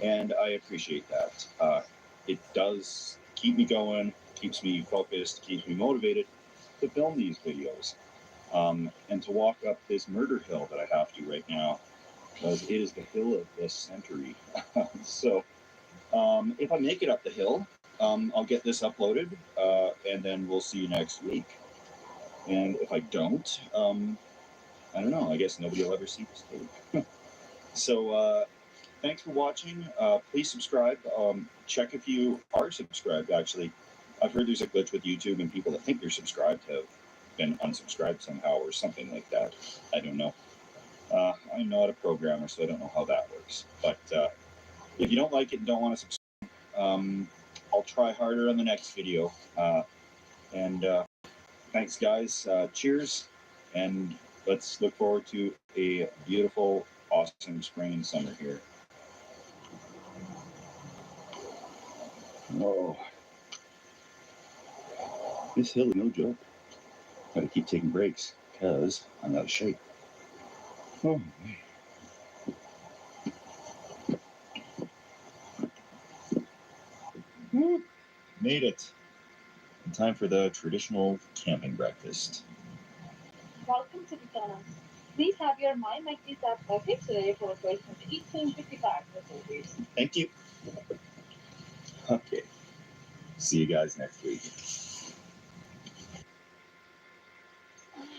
and I appreciate that. It does keep me going, keeps me focused, keeps me motivated to film these videos, and to walk up this murder hill that I have to right now, because it is the hill of the century. So if I make it up the hill, I'll get this uploaded, and then we'll see you next week. And if I don't, I don't know. I guess nobody will ever see this tape. So thanks for watching. Please subscribe. Check if you are subscribed, actually. I've heard there's a glitch with YouTube, and people that think they're subscribed have been unsubscribed somehow or something like that. I don't know. I'm not a programmer, so I don't know how that works. But if you don't like it and don't want to subscribe, I'll try harder on the next video. And thanks, guys. Cheers. And let's look forward to a beautiful, awesome spring and summer here. Whoa. This hill is no joke. Gotta keep taking breaks because I'm out of shape. Oh, man. Made it. In time for the traditional camping breakfast. Welcome to the channel. Please have your My Mikey's app coffee today for a person to eat 255 recipes. Thank you. Okay. See you guys next week.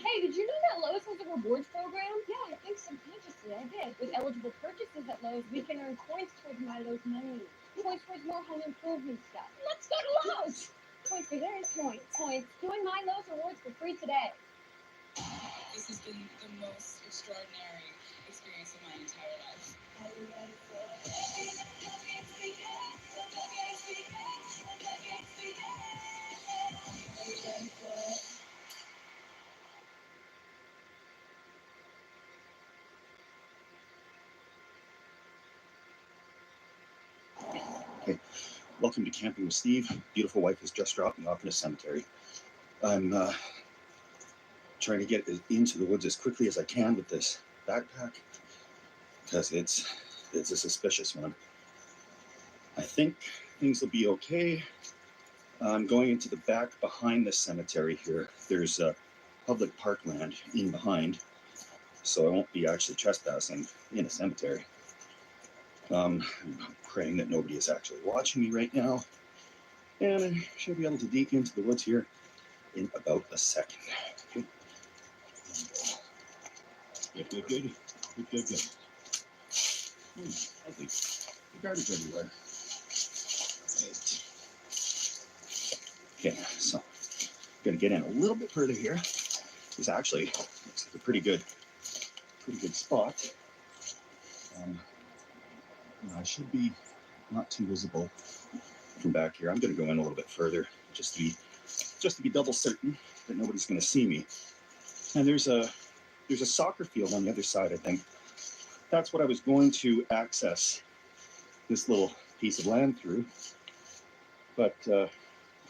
Hey, did you know that Lowe's has a rewards program? Yeah, I think subconsciously I did. With eligible purchases at Lowe's, we can earn points towards my Lowe's money. Points towards more home improvement stuff. Let's go to Lowe's! Points for their points. Points. Join my Lowe's rewards for free today. This has been the most extraordinary experience of my entire life. Are you ready for it? Hey, welcome to Camping with Steve. Beautiful wife has just dropped me off in a cemetery. I'm trying to get into the woods as quickly as I can with this backpack because it's a suspicious one. I think things will be okay. I'm going into the back behind the cemetery here. There's public parkland in behind, so I won't be actually trespassing in a cemetery. I'm praying that nobody is actually watching me right now, and I should be able to deke into the woods here in about a second. Okay. Good. Lovely. The garbage everywhere. Right. Okay, so I'm gonna get in a little bit further here. This actually looks like a pretty good spot. I should be not too visible from back here. I'm gonna go in a little bit further just to be double certain that nobody's gonna see me. And there's a soccer field on the other side, I think. That's what I was going to access this little piece of land through, but I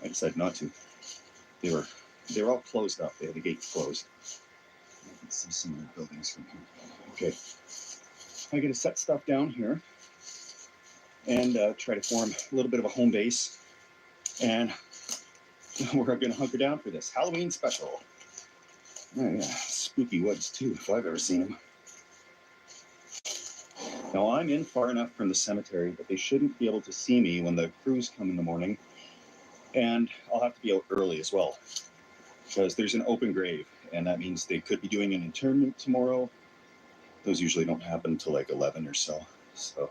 decided not to. They were all closed up. They had the gates closed. I can see some of the buildings from here. Okay, I'm gonna set stuff down here and try to form a little bit of a home base, and we're gonna hunker down for this Halloween special. Oh yeah, spooky woods too, if I've ever seen them. Now I'm in far enough from the cemetery that they shouldn't be able to see me when the crews come in the morning, and I'll have to be out early as well, because there's an open grave, and that means they could be doing an interment tomorrow. Those usually don't happen until like 11 or so. So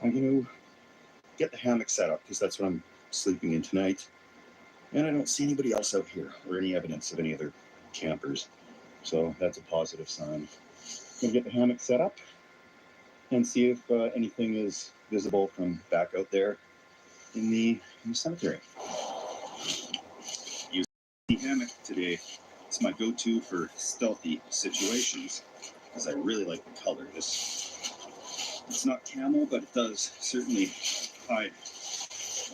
I'm going to get the hammock set up, because that's what I'm sleeping in tonight. And I don't see anybody else out here, or any evidence of any other campers. So that's a positive sign. I'm going to get the hammock set up and see if anything is visible from back out there in the cemetery. Use the hammock today. It's my go-to for stealthy situations, because I really like the color. It's not camel, but it does certainly hide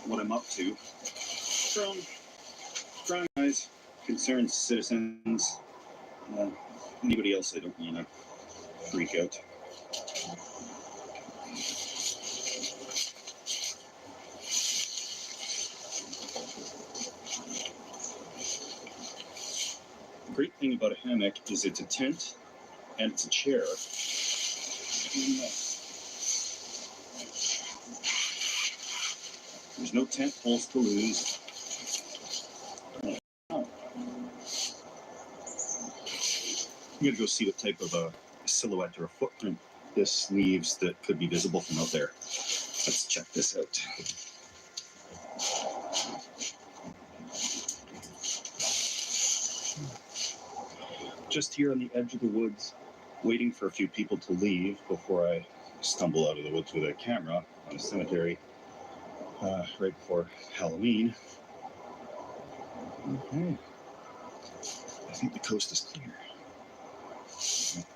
what I'm up to from prying eyes, concerned citizens, anybody else I don't want to freak out. The great thing about a hammock is it's a tent and it's a chair. There's no tent poles to lose. I'm gonna go see what type of a silhouette or a footprint this leaves that could be visible from out there. Let's check this out. Just here on the edge of the woods, waiting for a few people to leave before I stumble out of the woods with a camera on a cemetery right before Halloween. Okay. I think the coast is clear.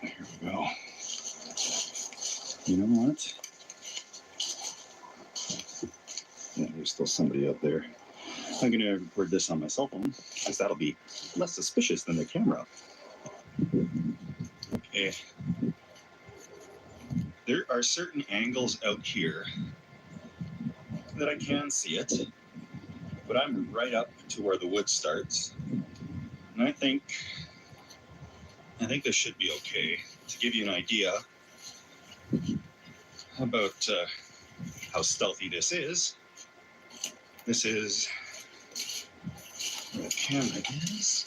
Here we go. You know what? Yeah, there's still somebody out there. I'm going to record this on my cell phone because that'll be less suspicious than the camera. Okay. There are certain angles out here that I can see it, but I'm right up to where the wood starts. And I think this should be okay. To give you an idea about how stealthy this is where the camera is.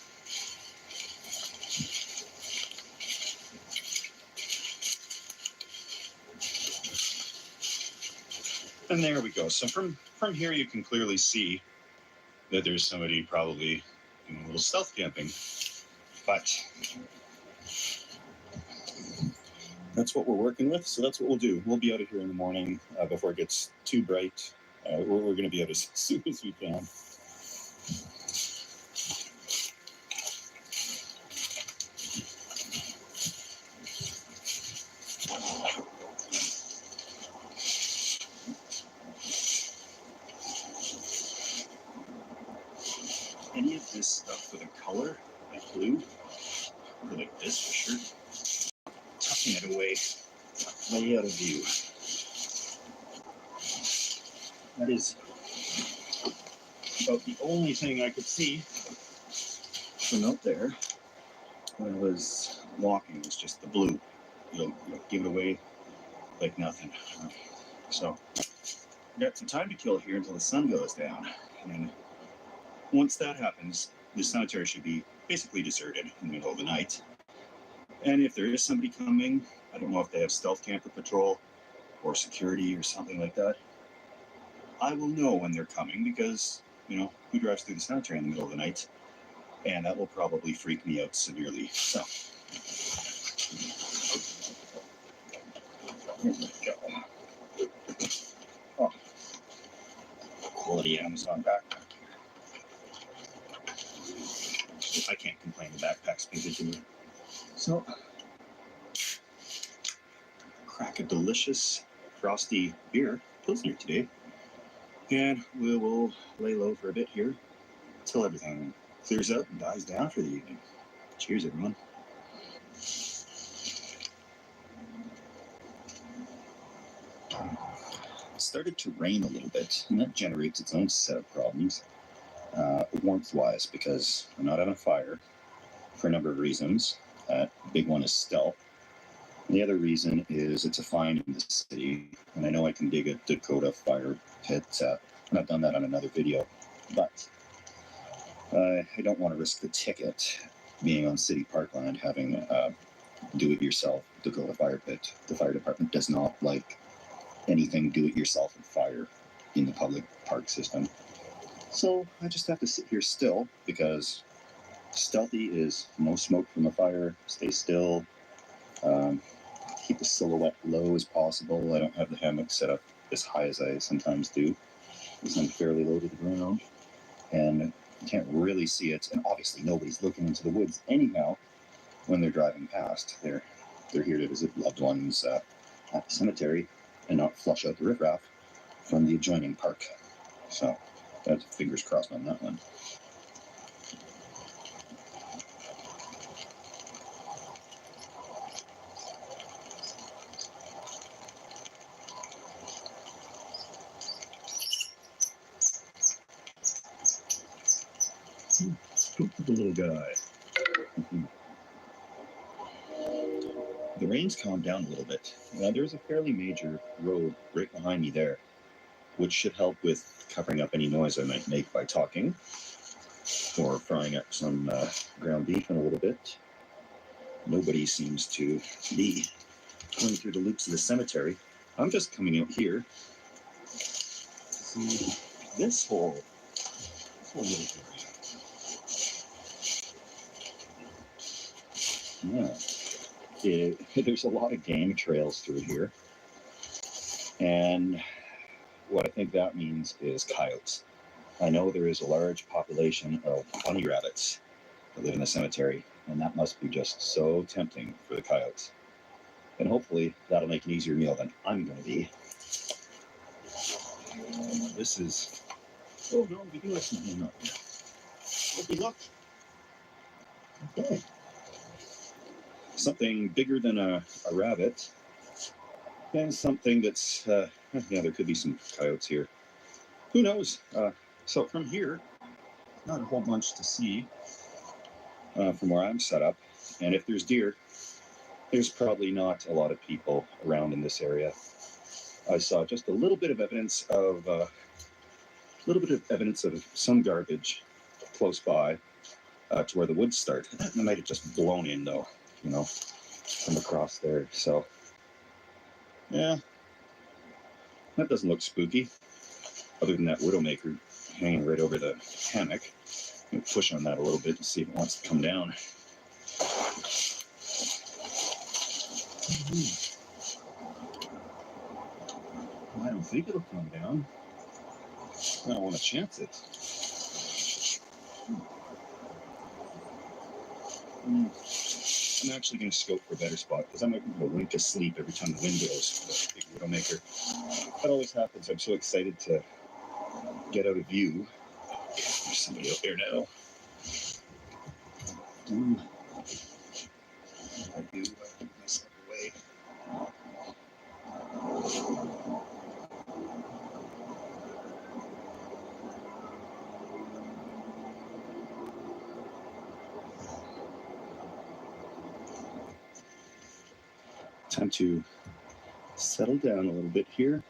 And there we go. So from here you can clearly see that there's somebody probably doing a little stealth camping. But that's what we're working with, so that's what we'll do. We'll be out of here in the morning before it gets too bright. We're going to be out as soon as we can. Any of this stuff with a color, like blue, or like this for sure, tucking it away, way out of view. That is about the only thing I could see from out there when I was walking, was just the blue. You'll give it away like nothing. So, we got some time to kill here until the sun goes down. And once that happens, the cemetery should be basically deserted in the middle of the night. And if there is somebody coming, I don't know if they have stealth camper patrol or security or something like that, I will know when they're coming because, who drives through the cemetery in the middle of the night? And that will probably freak me out severely. So, here we go. Oh, quality Amazon backpack. I can't complain, the backpack's been good to me. So, crack a delicious frosty beer, Pilsner today. And we will lay low for a bit here until everything clears up and dies down for the evening. Cheers, everyone. It started to rain a little bit, and that generates its own set of problems, warmth-wise, because I'm not on a fire for a number of reasons. Big one is stealth. And the other reason is it's a fine in the city, and I know I can dig a Dakota fire pit, and I've done that on another video, but I don't want to risk the ticket being on city parkland, having do-it-yourself Dakota fire pit. The fire department does not like anything do-it-yourself and fire in the public park system. So I just have to sit here still because stealthy is no smoke from a fire, stay still, keep the silhouette low as possible. I don't have the hammock set up as high as I sometimes do because I'm fairly low to the ground and you can't really see it. And obviously nobody's looking into the woods anyhow when they're driving past. They're here to visit loved ones at the cemetery and not flush out the riffraff from the adjoining park. So that's fingers crossed on that one. Scoop the little guy. The rain's calmed down a little bit. There's a fairly major road right behind me there, which should help with covering up any noise I might make by talking or frying up some ground beef in a little bit. Nobody seems to be going through the loops of the cemetery. I'm just coming out here to see this whole little area. Yeah. There's a lot of game trails through here. And what I think that means is coyotes. I know there is a large population of bunny rabbits that live in the cemetery, and that must be just so tempting for the coyotes. And hopefully that'll make an easier meal than I'm going to be. This is... Oh no, we do have some hang up. Okay, look. Okay. Something bigger than a rabbit. And something that's... yeah, there could be some coyotes here. Who knows? So from here, not a whole bunch to see from where I'm set up. And if there's deer, there's probably not a lot of people around in this area. I saw just a little bit of evidence of some garbage close by to where the woods start. That might have just blown in though, from across there. So yeah, that doesn't look spooky. Other than that widowmaker hanging right over the hammock. I'm gonna push on that a little bit and see if it wants to come down. I don't think it'll come down. I don't want to chance it. I'm actually going to scope for a better spot because I'm going to wink asleep every time the wind goes. Big widowmaker. That always happens. I'm so excited to get out of view. There's somebody out there now. I do put myself away. Time to settle down a little bit here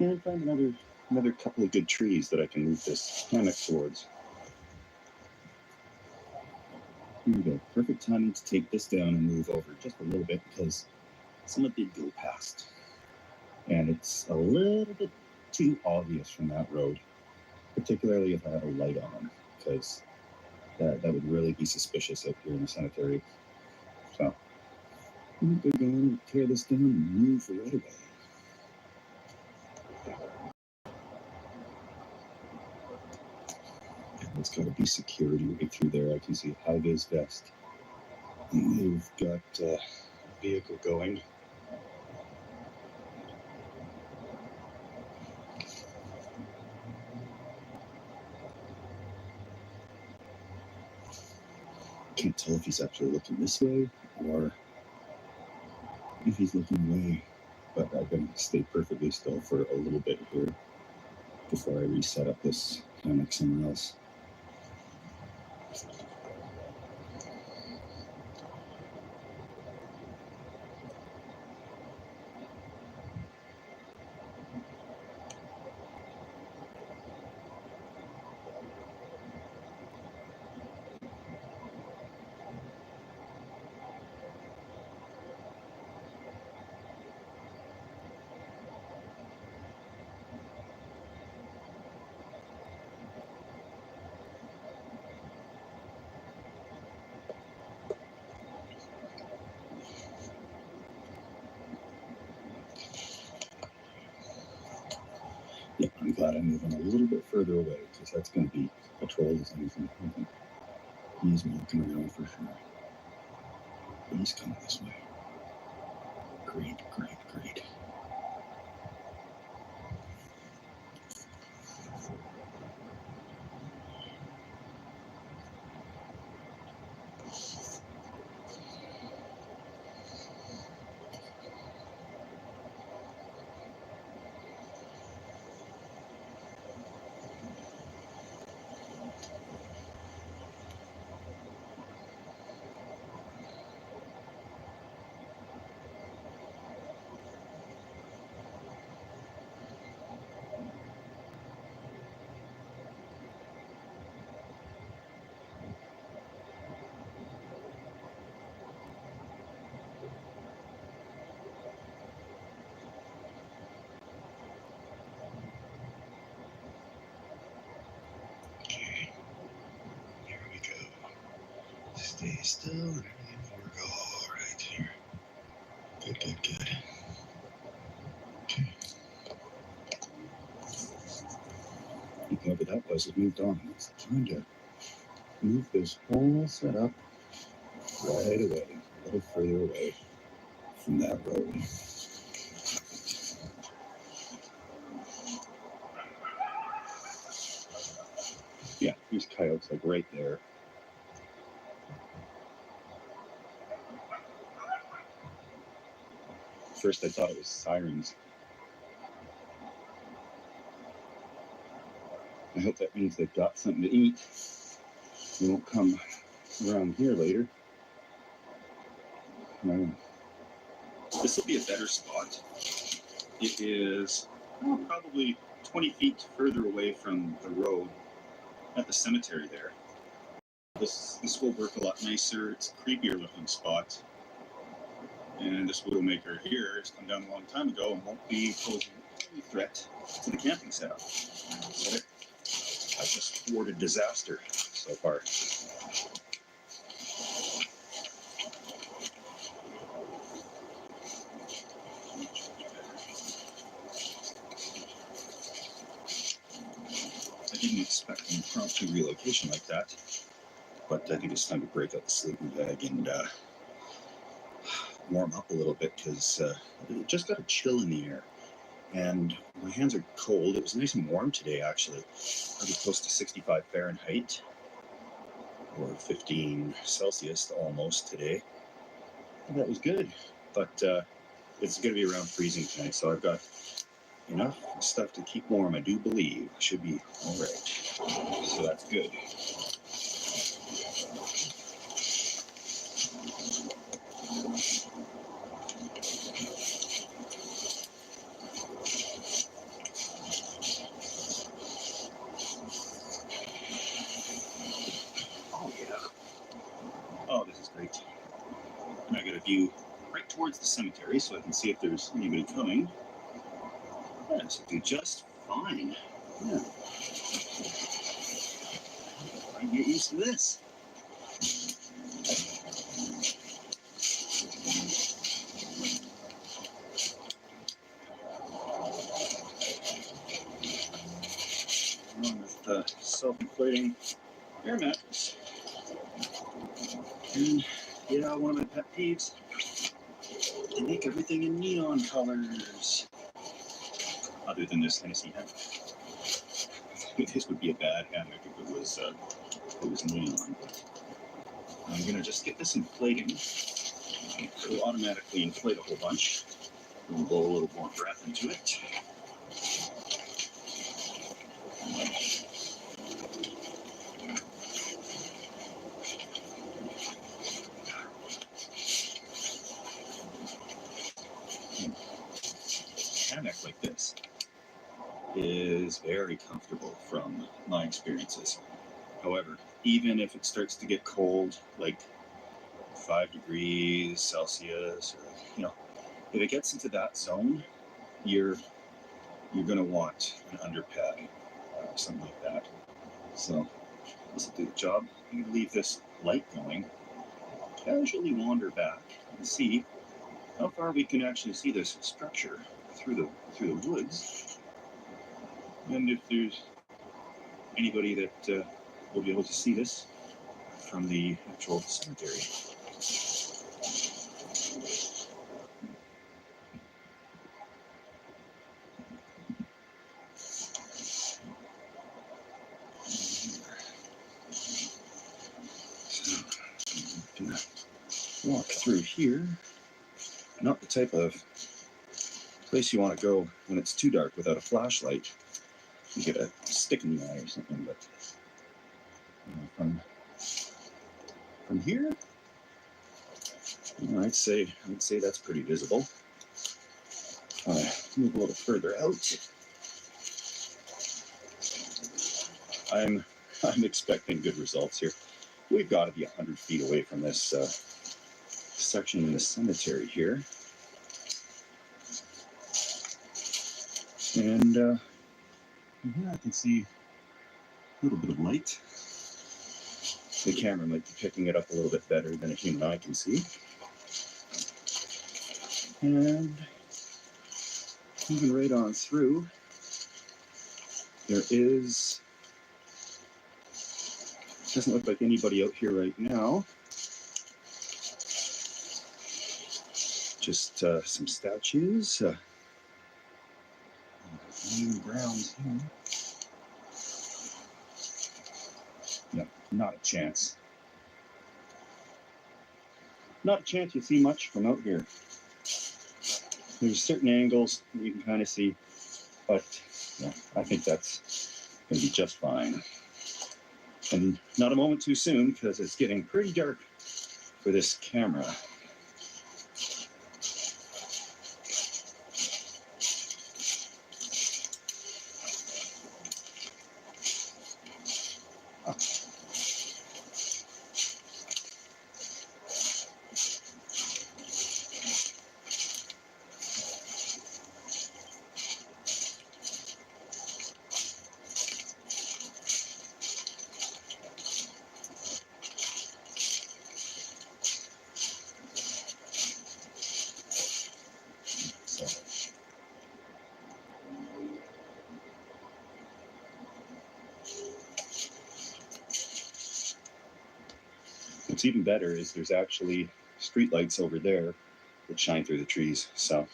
and find another couple of good trees that I can move this hammock towards. Here we go. Perfect timing to take this down and move over just a little bit because someone did go past. And it's a little bit too obvious from that road, particularly if I had a light on, because that would really be suspicious out here in the cemetery. So I'm going to tear this down and move right away. There's got to be security right through there. I can see a high-vis vest. And they've got a vehicle going. Can't tell if he's actually looking this way or if he's looking away. But I'm going to stay perfectly still for a little bit here before I reset up this hammock somewhere else. Yeah, I'm glad I'm moving a little bit further away because that's going to be patrolled as anything. He's walking around for sure. He's coming this way. Great. still and everything will work all right here. Good, good, good. Okay. Whoever that was has moved on. It's time to move this whole setup right away, a little further away from that road. Yeah, there's coyotes like right there. First I thought it was sirens. I hope that means they've got something to eat. They won't come around here later. This will be a better spot. It is probably 20 feet further away from the road at the cemetery there. This will work a lot nicer. It's a creepier looking spot. And this widowmaker here has come down a long time ago and won't be posing any threat to the camping setup. So I've just thwarted disaster so far. I didn't expect an impromptu relocation like that, but I think it's time to break out the sleeping bag and warm up a little bit because it just got a chill in the air. And my hands are cold. It was nice and warm today, actually. Probably close to 65 Fahrenheit, or 15 Celsius almost today. And that was good, but it's going to be around freezing tonight, so I've got enough stuff to keep warm, I do believe. Should be all right. So that's good. Oh, yeah. Oh, this is great. And I got a view right towards the cemetery so I can see if there's anybody coming. Yeah, this will do just fine. Yeah. I can get used to this. Along with the self-inflating air mattress. And yeah, one of my pet peeves, they make everything in neon colors. Other than this Tennessee hammock. This would be a bad hammock if it was neon. But I'm gonna just get this inflating. It'll automatically inflate a whole bunch. We'll blow a little more breath into it. A hammock like this is very comfortable from my experiences. However, even if it starts to get cold, like 5 degrees Celsius, or if it gets into that zone, you're gonna want an underpad, something like that. So this will do the job. I'm gonna leave this light going, casually wander back and see how far we can actually see this structure through the woods, and if there's anybody that will be able to see this from the actual cemetery. So I'm gonna walk through here. Not the type of place you want to go when it's too dark without a flashlight. You get a stick in the eye or something, but from here, I'd say that's pretty visible. Move a little further out. I'm expecting good results here. We've got to be 100 feet away from this section in the cemetery here. And yeah, I can see a little bit of light. The camera might be picking it up a little bit better than a human eye can see. And moving right on through, there doesn't look like anybody out here right now. Just some statues. New grounds here. No, not a chance. Not a chance you see much from out here. There's certain angles that you can kind of see, but yeah, I think that's going to be just fine. And not a moment too soon, because it's getting pretty dark for this camera. What's even better is there's actually street lights over there that shine through the trees. So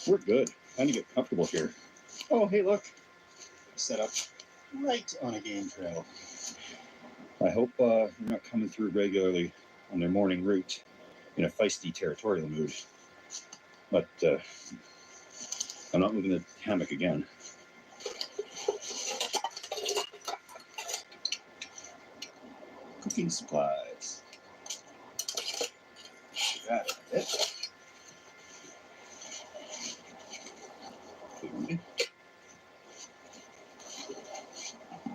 we're good. Time to get comfortable here. Oh, hey, look. Set up right on a game trail. I hope they're not coming through regularly on their morning route in a feisty territorial mood. But I'm not moving the hammock again. Cooking supplies. Got it. Food.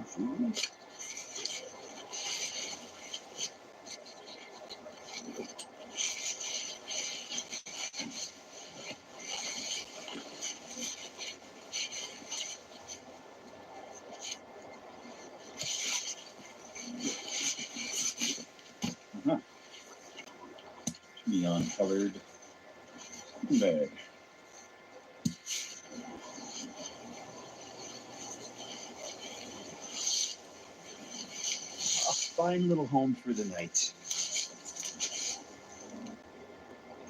Food. Neon colored bag. A fine little home for the night.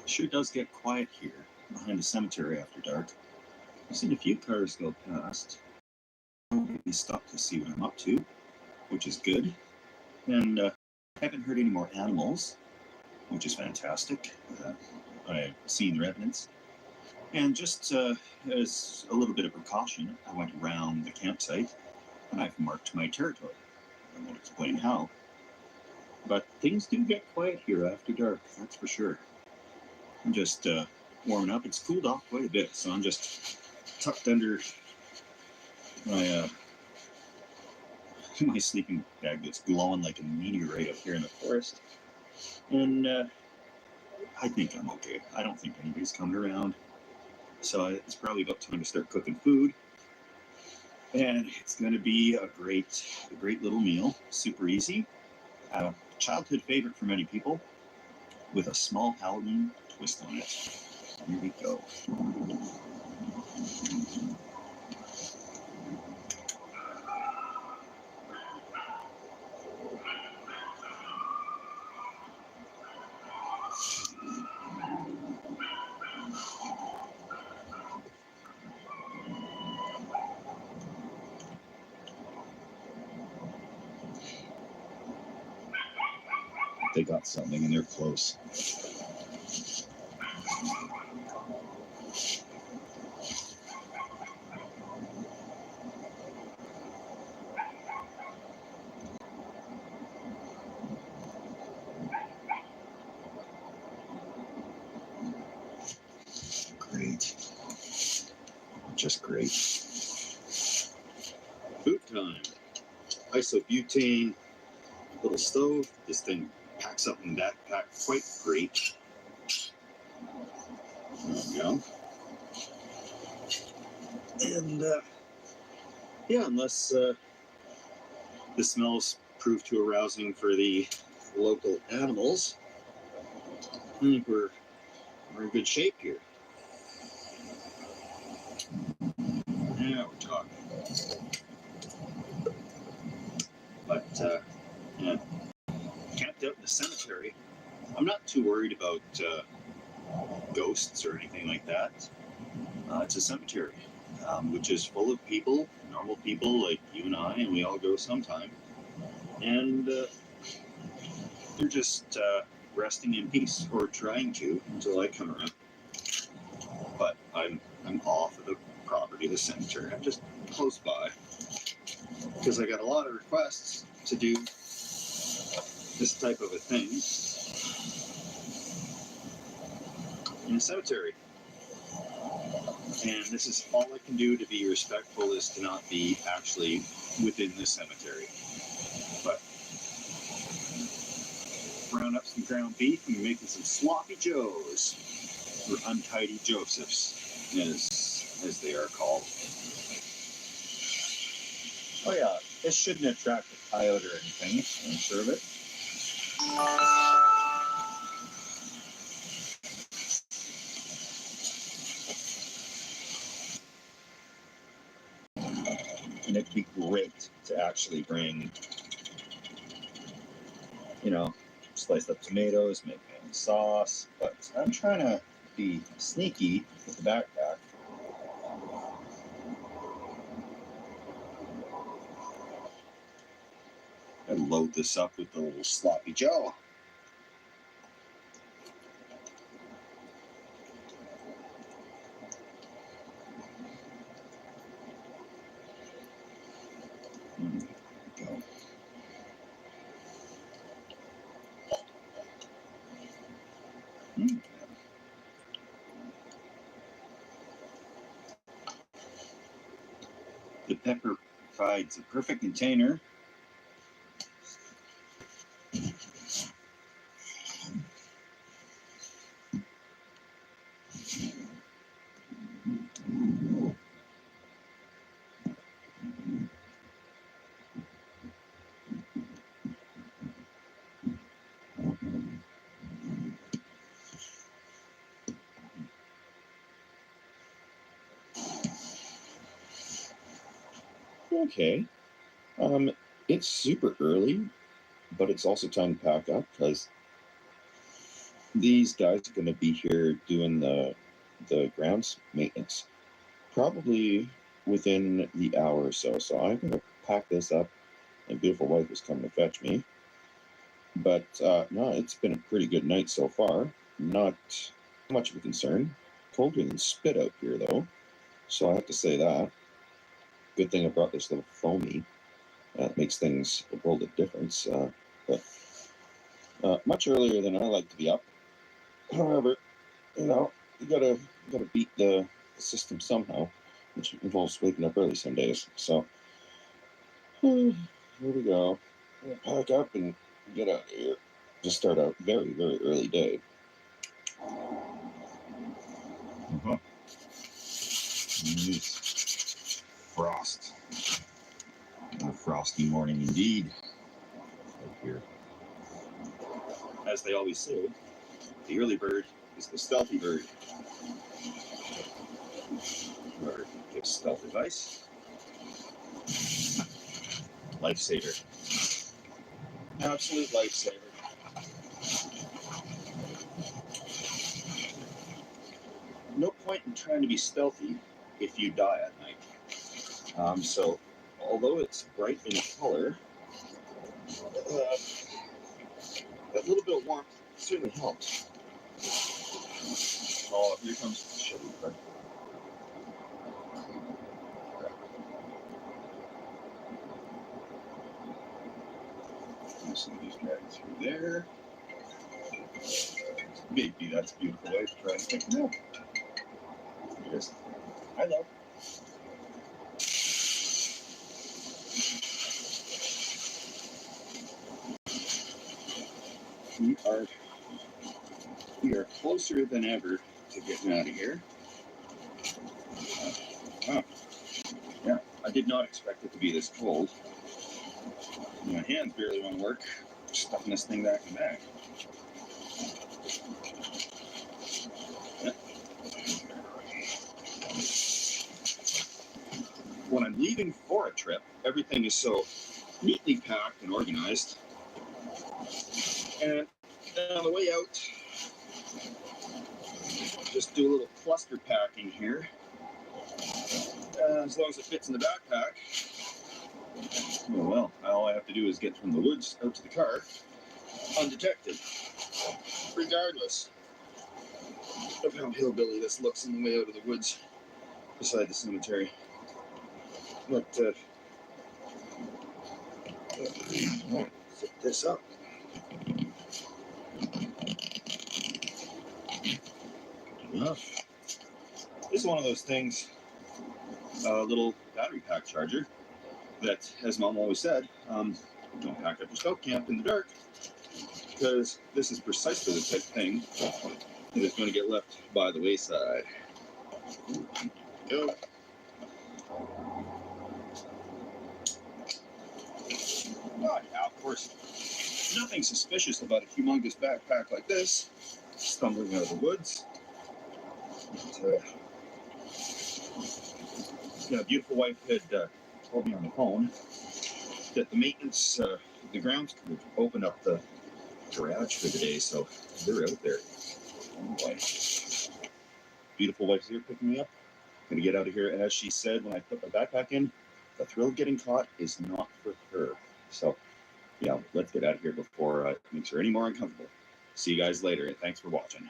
Sure does get quiet here behind the cemetery after dark. I've seen a few cars go past. They stop to see what I'm up to, which is good. And I haven't heard any more animals, which is fantastic. I've seen their evidence. And just as a little bit of precaution, I went around the campsite and I've marked my territory. I won't explain how. But things do get quiet here after dark, that's for sure. I'm just warming up. It's cooled off quite a bit, so I'm just tucked under my my sleeping bag that's glowing like a meteorite up here in the forest. And I think I'm okay. I don't think anybody's coming around. So it's probably about time to start cooking food. And it's going to be a great little meal. Super easy. Childhood favorite for many people with a small Halloween twist on it. Here we go. They got something and they're close. Great. Just great. Food time. Isobutane, little stove. This thing packs up in that pack quite great. There we go. And yeah, unless this smells prove too arousing for the local animals. I think we're in good shape here. Yeah, we're talking. But yeah, camped out in the cemetery. I'm not too worried about ghosts or anything like that. It's a cemetery, which is full of people, normal people like you and I, and we all go sometime. And they're just resting in peace, or trying to, until I come around. But I'm off of the property of the cemetery. I'm just close by, because I got a lot of requests to do this type of a thing in a cemetery. And this is all I can do to be respectful, is to not be actually within the cemetery. But round up some ground beef and making some sloppy joes, or untidy Josephs, as they are called. Oh yeah, this shouldn't attract a coyote or anything, I'm sure of it. And it'd be great to actually bring, sliced up tomatoes, make mayonnaise sauce, but I'm trying to be sneaky with the backpack. I load this up with the little sloppy Joe. There we go. The pepper provides a perfect container. Okay. It's super early, but it's also time to pack up, because these guys are going to be here doing the grounds maintenance probably within the hour or so. So I'm going to pack this up. My beautiful wife is coming to fetch me. But no, it's been a pretty good night so far. Not much of a concern. Colder than spit out here, though. So I have to say that. Good thing I brought this little foamy. It makes things a world of difference. But much earlier than I like to be up. However, you gotta beat the system somehow, which involves waking up early some days. So here we go. We'll pack up and get out of here. Just start a very, very early day. Frost. A frosty morning indeed. Right here. As they always say, the early bird is the stealthy bird. Whoever gives stealth advice, lifesaver. Absolute lifesaver. No point in trying to be stealthy if you die at night. So, although it's bright in color, that little bit of warmth certainly helps. Oh, here comes the Chevy car. Somebody's driving through there. Maybe that's a beautiful way to try and pick them up. Yes. Hi, love. We are closer than ever to getting out of here. Yeah, I did not expect it to be this cold. My hands barely want to work. Stuffing this thing back in the bag. When I'm leaving for a trip, everything is so neatly packed and organized. And then on the way out, just do a little cluster packing here. As long as it fits in the backpack, well, all I have to do is get from the woods out to the car undetected, regardless of how hillbilly this looks on the way out of the woods beside the cemetery. But, zip this up. Enough. This is one of those things, a little battery pack charger that, as Mom always said, don't pack up your scout camp in the dark, because this is precisely the type of thing that is going to get left by the wayside. Go. Oh, yeah, of course, nothing suspicious about a humongous backpack like this stumbling out of the woods. But, a beautiful wife had told me on the phone that the maintenance, the grounds crew opened up the garage for the day, so they're out there. Oh boy. Beautiful wife's here picking me up. Gonna get out of here, as she said when I put my backpack in. The thrill of getting caught is not for her. So, yeah, let's get out of here before it makes her any more uncomfortable. See you guys later, and thanks for watching.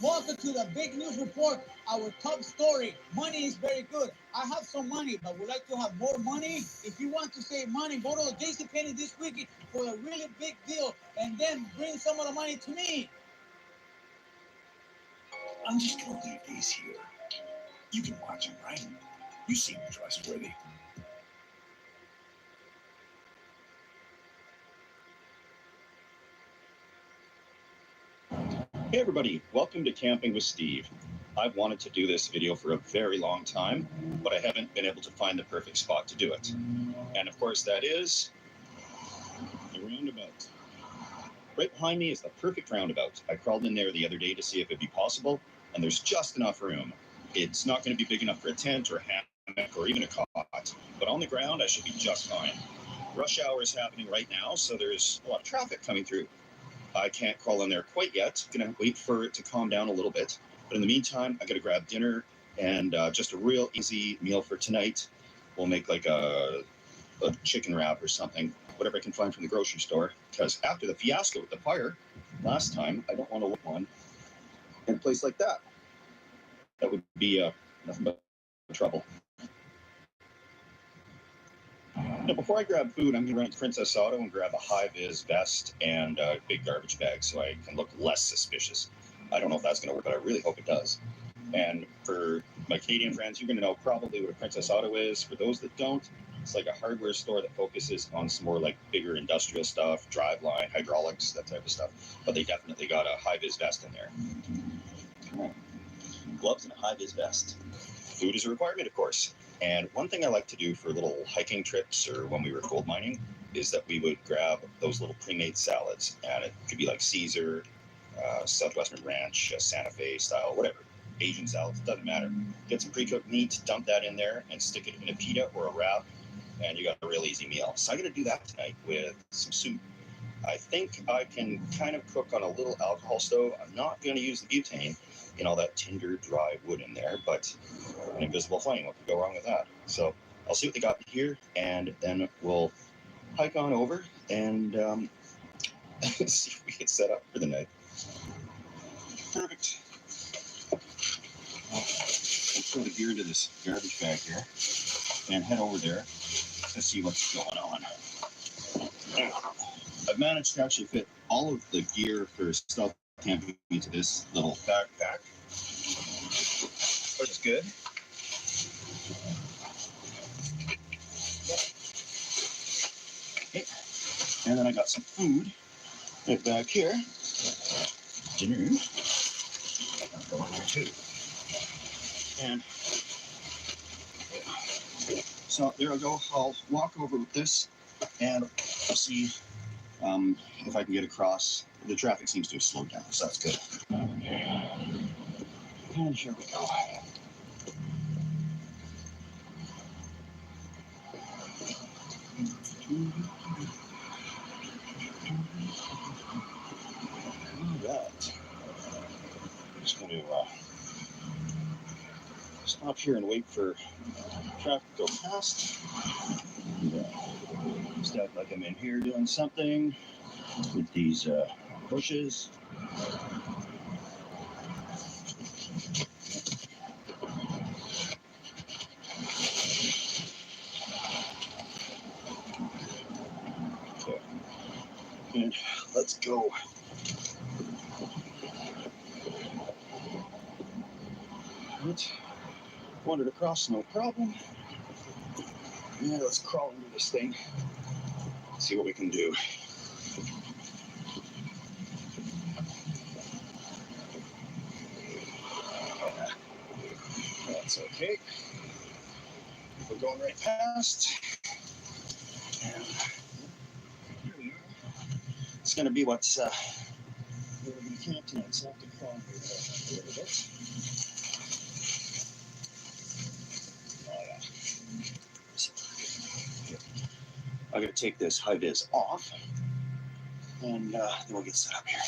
Welcome to the big news report. Our top story. Money is very good. I have some money, but would like to have more money. If you want to save money, go to JCPenney this weekend for a really big deal, and then bring some of the money to me. I'm just gonna leave these here. You can watch them, right? You seem trustworthy. Hey everybody, welcome to Camping with Steve. I've wanted to do this video for a very long time, but I haven't been able to find the perfect spot to do it. And of course that is the roundabout. Right behind me is the perfect roundabout. I crawled in there the other day to see if it'd be possible, and there's just enough room. It's not going to be big enough for a tent or a hammock or even a cot, but on the ground I should be just fine. Rush hour is happening right now, so there's a lot of traffic coming through. I can't crawl in there quite yet. Gonna wait for it to calm down a little bit. But in the meantime, I gotta grab dinner and just a real easy meal for tonight. We'll make like a chicken wrap or something, whatever I can find from the grocery store. Because after the fiasco with the fire last time, I don't want to live one in a place like that. That would be nothing but trouble. Now, before I grab food, I'm going to run to Princess Auto and grab a high-vis vest and a big garbage bag so I can look less suspicious. I don't know if that's going to work, but I really hope it does. And for my Canadian friends, you're going to know probably what a Princess Auto is. For those that don't, it's like a hardware store that focuses on some more like bigger industrial stuff, driveline, hydraulics, that type of stuff. But they definitely got a high-vis vest in there. Gloves and a high-vis vest. Food is a requirement, of course. And one thing I like to do for little hiking trips or when we were gold mining is that we would grab those little pre-made salads. And it could be like Caesar, Southwestern Ranch, Santa Fe style, whatever. Asian salads, doesn't matter. Get some pre-cooked meat, dump that in there, and stick it in a pita or a wrap, and you got a real easy meal. So I'm going to do that tonight with some soup. I think I can kind of cook on a little alcohol stove. I'm not going to use the butane in all that tinder, dry wood in there, but an invisible flame, what could go wrong with that? So I'll see what they got here, and then we'll hike on over and see if we get set up for the night. Perfect. Let's throw the gear into this garbage bag here and head over there to see what's going on. I've managed to actually fit all of the gear for stealth camping into this little backpack, which is good. Okay. And then I got some food right back here. Dinner. I'll go in there too. And So there I go. I'll walk over with this and I'll see if I can get across. The traffic seems to have slowed down, so that's good. And here we go. Alright. I'm just going to stop here and wait for traffic to go past. And, just act like I'm in here doing something with these bushes. Okay. And let's go. Right. Wandered across, no problem. Yeah, let's crawl into this thing. See what we can do. That's okay. We're going right past. And here we are. It's going to be what's going to be camped tonight. So I have to crawl here a little bit. Oh, yeah. I'm going to take this high vis off, and then we'll get set up here.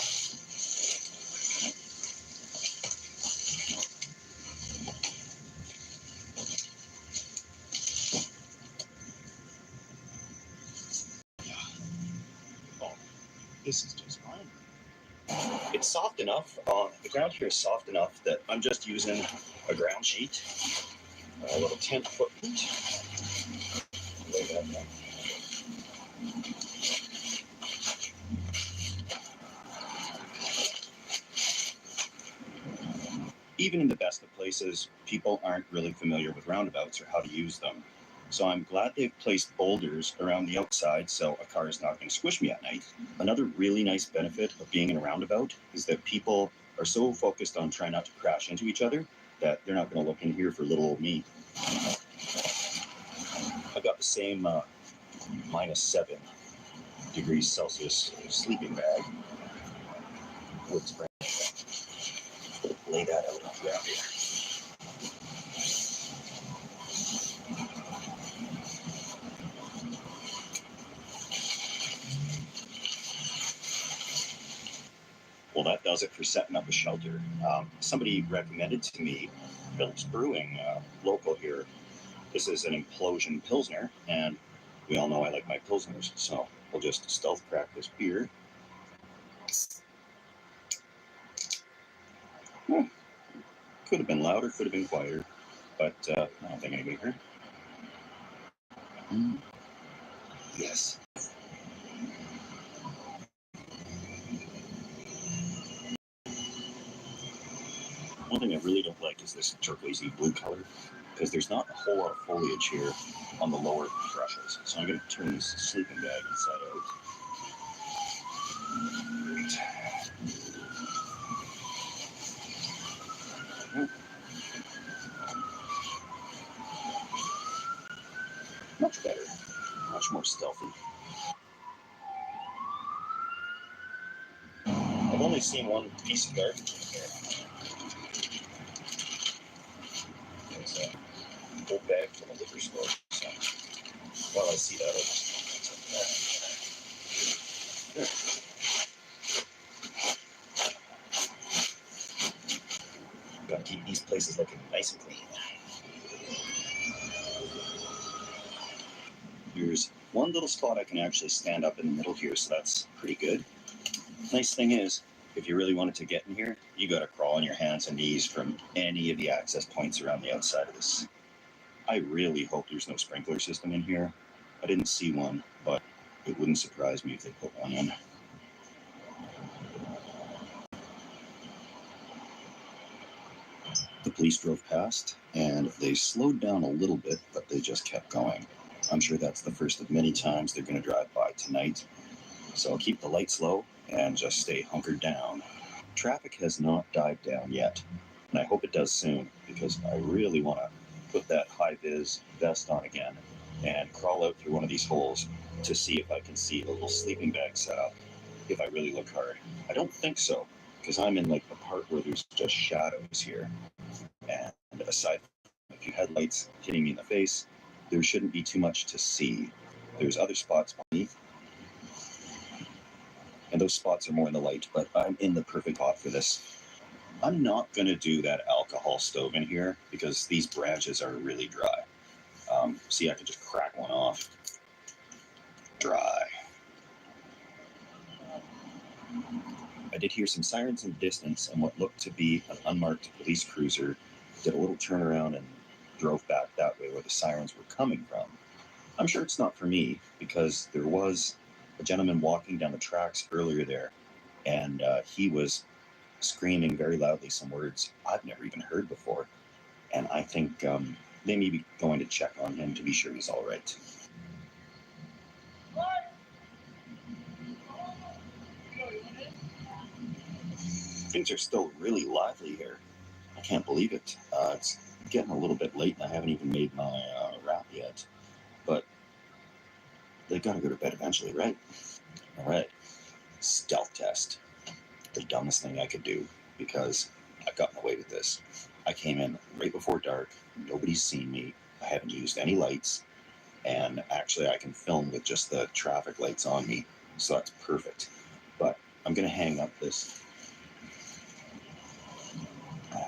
Oh, this is just fine. It's soft enough. The ground here is soft enough that I'm just using a ground sheet, a little tent footprint. Lay that down. Even in the best of places, people aren't really familiar with roundabouts or how to use them. So I'm glad they've placed boulders around the outside so a car is not going to squish me at night. Another really nice benefit of being in a roundabout is that people are so focused on trying not to crash into each other that they're not going to look in here for little old me. I've got the same -7 degrees Celsius sleeping bag. Wood spray. Lay that out on the ground here. Well, that does it for setting up a shelter. Somebody recommended to me Phillips Brewing, local here. This is an Implosion Pilsner, and we all know I like my Pilsners, so we'll just stealth crack this beer. Could have been louder, could have been quieter, but I don't think anybody heard. Yes. One thing I really don't like is this turquoisey blue color, because there's not a whole lot of foliage here on the lower brushes. So I'm going to turn this sleeping bag inside out. Great. Much better. Much more stealthy. I've only seen one piece of garbage in here. There's a old bag from a liquor store. So while I see that, I'll just gotta keep these places looking nice and clean. There's one little spot I can actually stand up in the middle here, so that's pretty good. Nice thing is, if you really wanted to get in here, you gotta crawl on your hands and knees from any of the access points around the outside of this. I really hope there's no sprinkler system in here. I didn't see one, but it wouldn't surprise me if they put one in. The police drove past, and they slowed down a little bit, but they just kept going. I'm sure that's the first of many times they're going to drive by tonight. So I'll keep the lights low and just stay hunkered down. Traffic has not died down yet, and I hope it does soon, because I really want to put that high-vis vest on again and crawl out through one of these holes to see if I can see the little sleeping bag setup, if I really look hard. I don't think so, because I'm in like the part where there's just shadows here. And aside from a few headlights hitting me in the face, there shouldn't be too much to see. There's other spots beneath, and those spots are more in the light, but I'm in the perfect spot for this. I'm not going to do that alcohol stove in here because these branches are really dry. See, I could just crack one off. Dry. I did hear some sirens in the distance, and what looked to be an unmarked police cruiser did a little turnaround and drove back that way where the sirens were coming from. I'm sure it's not for me, because there was a gentleman walking down the tracks earlier there, and he was screaming very loudly some words I've never even heard before. And I think they may be going to check on him to be sure he's all right. Things are still really lively here. I can't believe it. It's getting a little bit late and I haven't even made my wrap yet. But they gotta go to bed eventually, right? All right. Stealth test. The dumbest thing I could do, because I've gotten away with this. I came in right before dark. Nobody's seen me. I haven't used any lights. And actually I can film with just the traffic lights on me. So that's perfect. But I'm gonna hang up this.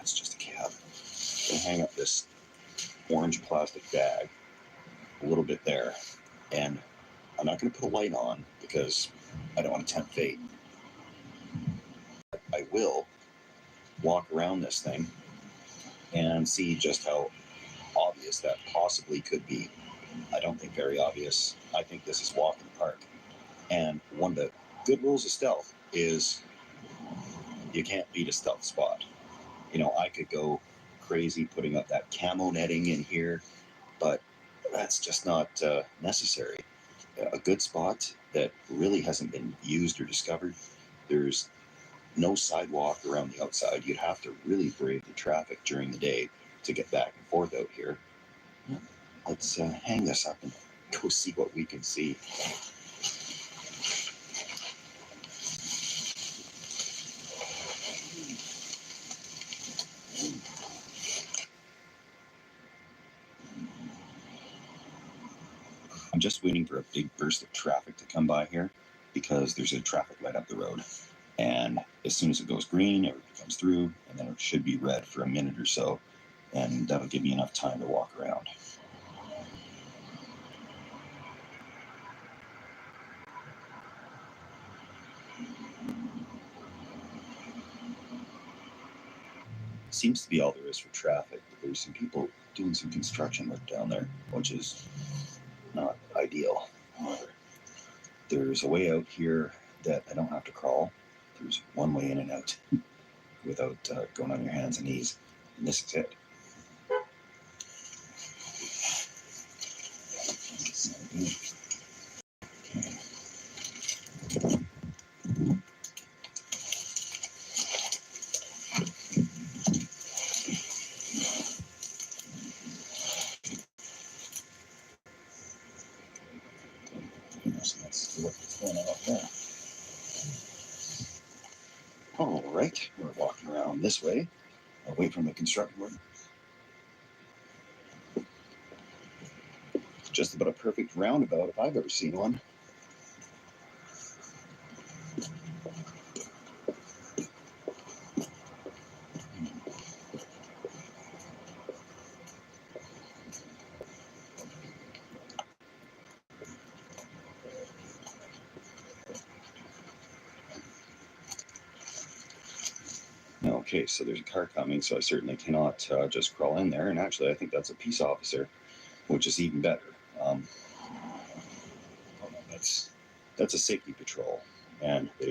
It's just a cab. I'm gonna hang up this orange plastic bag a little bit there. And I'm not gonna put a light on because I don't want to tempt fate. I will walk around this thing and see just how obvious that possibly could be. I don't think very obvious. I think this is walk in the park. And one of the good rules of stealth is you can't beat a stealth spot. You know, I could go crazy putting up that camo netting in here, but that's just not necessary. A good spot that really hasn't been used or discovered, there's no sidewalk around the outside. You'd have to really brave the traffic during the day to get back and forth out here. Let's hang this up and go see what we can see. I'm just waiting for a big burst of traffic to come by here because there's a traffic light up the road. And as soon as it goes green, everybody comes through, and then it should be red for a minute or so, and that'll give me enough time to walk around. Seems to be all there is for traffic, but there's some people doing some construction work down there, which is not ideal. However, there's a way out here that I don't have to crawl. There's one way in and out without going on your hands and knees, and this is it. So let's see what's going on up there. All right, we're walking around this way, away from the construction work. Just about a perfect roundabout if I've ever seen one. Okay, so there's a car coming, so I certainly cannot just crawl in there. And actually, I think that's a peace officer, which is even better. That's a safety patrol, and they